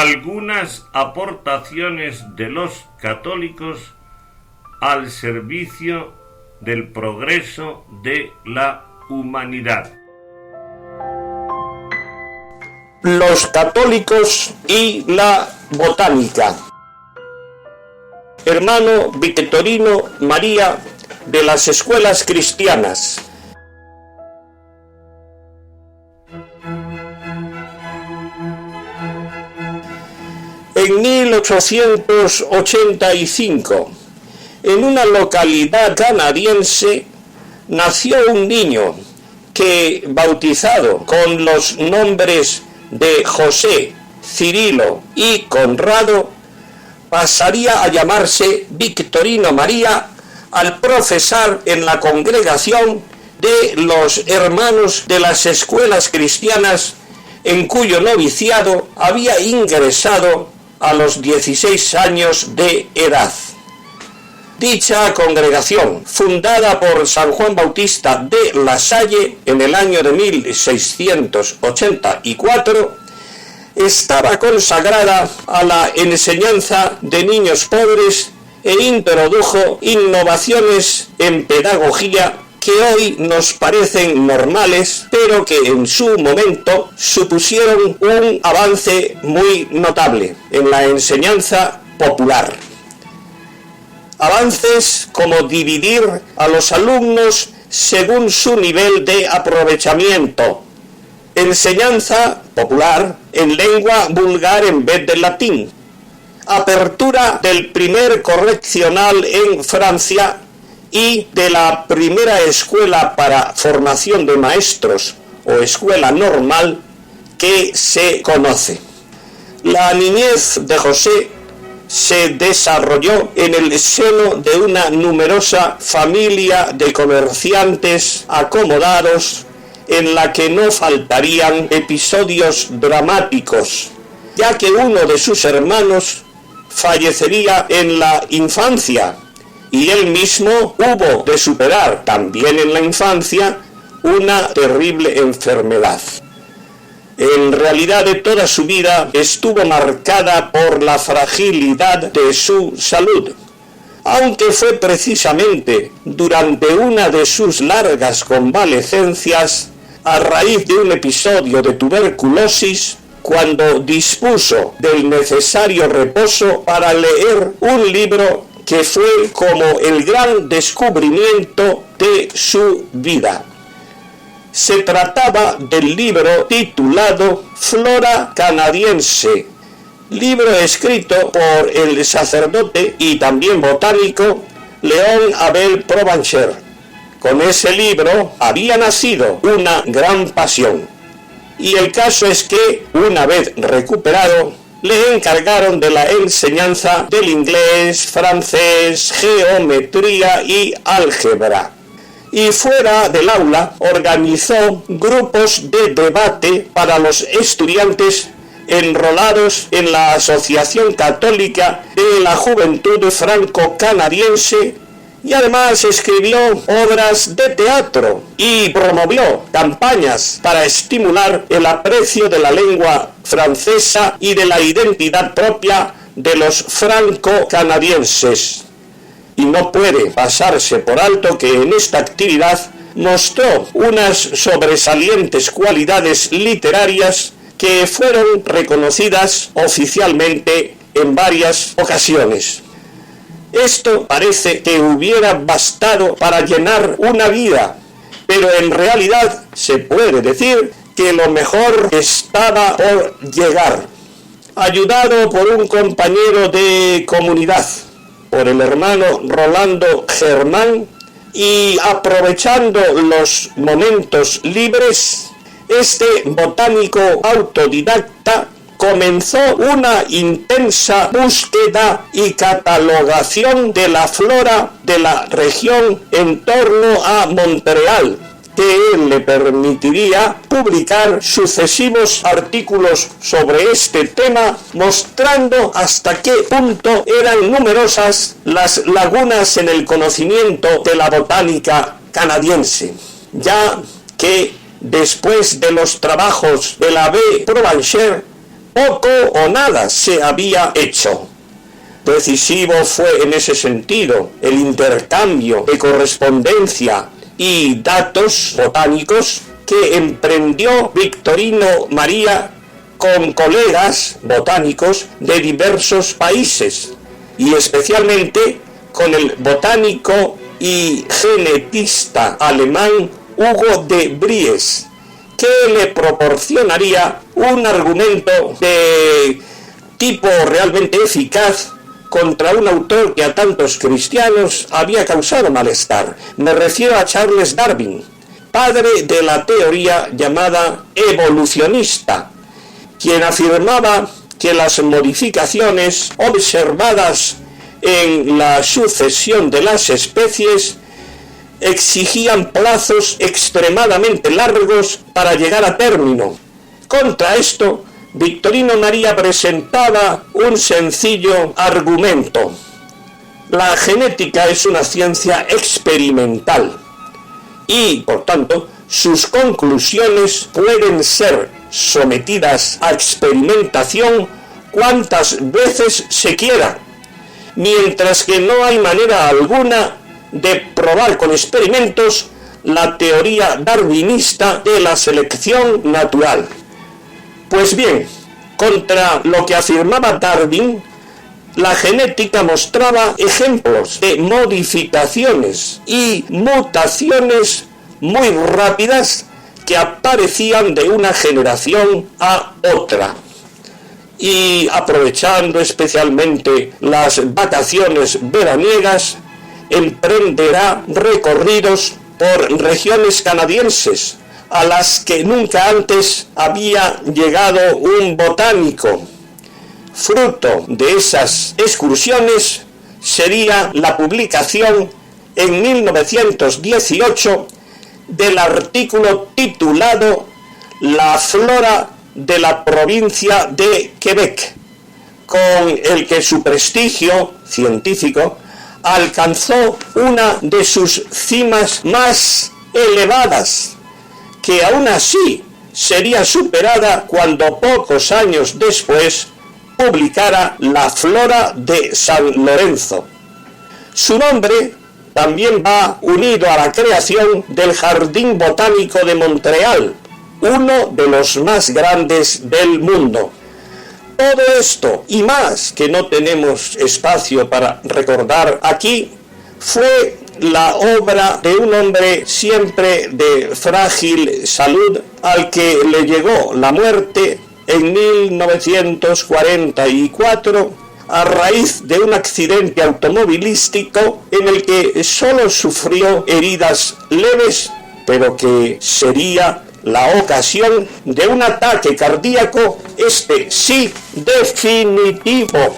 algunas aportaciones de los católicos al servicio del progreso de la humanidad. Los católicos y la botánica. Hermano Victorino María de las escuelas cristianas. En 1885, en una localidad canadiense, nació un niño que, bautizado con los nombres de José, Cirilo y Conrado, pasaría a llamarse Victorino María al profesar en la congregación de los hermanos de las escuelas cristianas, en cuyo noviciado había ingresado a los 16 años de edad. Dicha congregación, fundada por San Juan Bautista de La Salle en el año de 1684, estaba consagrada a la enseñanza de niños pobres e introdujo innovaciones en pedagogía que hoy nos parecen normales, pero que en su momento supusieron un avance muy notable en la enseñanza popular. Avances como dividir a los alumnos según su nivel de aprovechamiento, enseñanza popular en lengua vulgar en vez de latín, apertura del primer correccional en Francia y de la primera escuela para formación de maestros o escuela normal que se conoce. La niñez de José se desarrolló en el seno de una numerosa familia de comerciantes acomodados, en la que no faltarían episodios dramáticos, ya que uno de sus hermanos fallecería en la infancia y él mismo hubo de superar también en la infancia una terrible enfermedad. En realidad, de toda su vida estuvo marcada por la fragilidad de su salud, aunque fue precisamente durante una de sus largas convalecencias, a raíz de un episodio de tuberculosis, cuando dispuso del necesario reposo para leer un libro que fue como el gran descubrimiento de su vida. Se trataba del libro titulado Flora Canadiense, libro escrito por el sacerdote y también botánico Léon Abel Provencher. Con ese libro había nacido una gran pasión. Y el caso es que, una vez recuperado, le encargaron de la enseñanza del inglés, francés, geometría y álgebra. Y fuera del aula organizó grupos de debate para los estudiantes enrolados en la Asociación Católica de la Juventud Franco-Canadiense, y además escribió obras de teatro y promovió campañas para estimular el aprecio de la lengua francesa y de la identidad propia de los franco-canadienses. Y no puede pasarse por alto que en esta actividad mostró unas sobresalientes cualidades literarias que fueron reconocidas oficialmente en varias ocasiones. Esto parece que hubiera bastado para llenar una vida, pero en realidad se puede decir que lo mejor estaba por llegar. Ayudado por un compañero de comunidad, por el hermano Rolando Germán, y aprovechando los momentos libres, este botánico autodidacta comenzó una intensa búsqueda y catalogación de la flora de la región en torno a Montreal, que le permitiría publicar sucesivos artículos sobre este tema, mostrando hasta qué punto eran numerosas las lagunas en el conocimiento de la botánica canadiense, ya que después de los trabajos de la B. Provencher, poco o nada se había hecho. Decisivo fue en ese sentido el intercambio de correspondencia y datos botánicos que emprendió Victorino María con colegas botánicos de diversos países, y especialmente con el botánico y genetista alemán Hugo de Vries, que le proporcionaría un argumento de tipo realmente eficaz contra un autor que a tantos cristianos había causado malestar. Me refiero a Charles Darwin, padre de la teoría llamada evolucionista, quien afirmaba que las modificaciones observadas en la sucesión de las especies exigían plazos extremadamente largos para llegar a término. Contra esto, Victorino María presentaba un sencillo argumento. La genética es una ciencia experimental y, por tanto, sus conclusiones pueden ser sometidas a experimentación cuantas veces se quiera, mientras que no hay manera alguna de probar con experimentos la teoría darwinista de la selección natural. Pues bien, contra lo que afirmaba Darwin, la genética mostraba ejemplos de modificaciones y mutaciones muy rápidas que aparecían de una generación a otra. Y aprovechando especialmente las vacaciones veraniegas, emprenderá recorridos por regiones canadienses a las que nunca antes había llegado un botánico. Fruto de esas excursiones sería la publicación en 1918 del artículo titulado La flora de la provincia de Quebec, con el que su prestigio científico alcanzó una de sus cimas más elevadas, que aún así sería superada cuando pocos años después publicara La flora de San Lorenzo. Su nombre también va unido a la creación del Jardín Botánico de Montreal, uno de los más grandes del mundo. Todo esto y más, que no tenemos espacio para recordar aquí, fue la obra de un hombre siempre de frágil salud, al que le llegó la muerte en 1944 a raíz de un accidente automovilístico en el que solo sufrió heridas leves, pero que sería la ocasión de un ataque cardíaco, este sí definitivo.